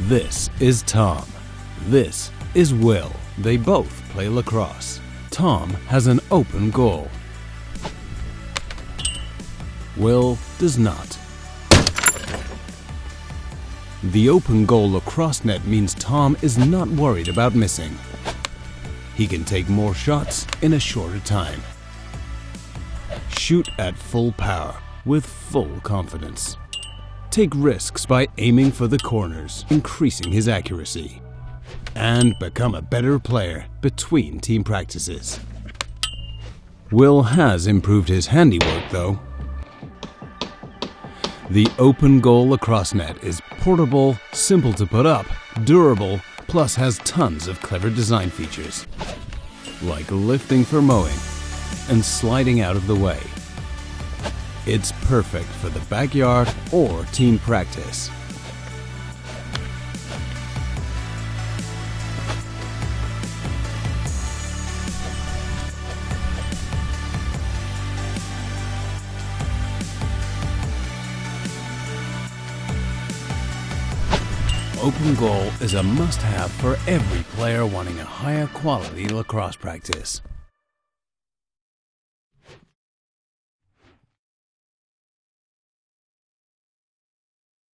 This is Tom. This is Will. They both play lacrosse. Tom has an open goal. Will does not. The open goal lacrosse net means Tom is not worried about missing. He can take more shots in a shorter time. Shoot at full power with full confidence. Take risks by aiming for the corners, increasing his accuracy. And become a better player between team practices. Will has improved his handiwork though. The open goal lacrosse net is portable, simple to put up, durable, plus has tons of clever design features, like lifting for mowing and sliding out of the way. It's perfect for the backyard or team practice. Open goal is a must-have for every player wanting a higher quality lacrosse practice.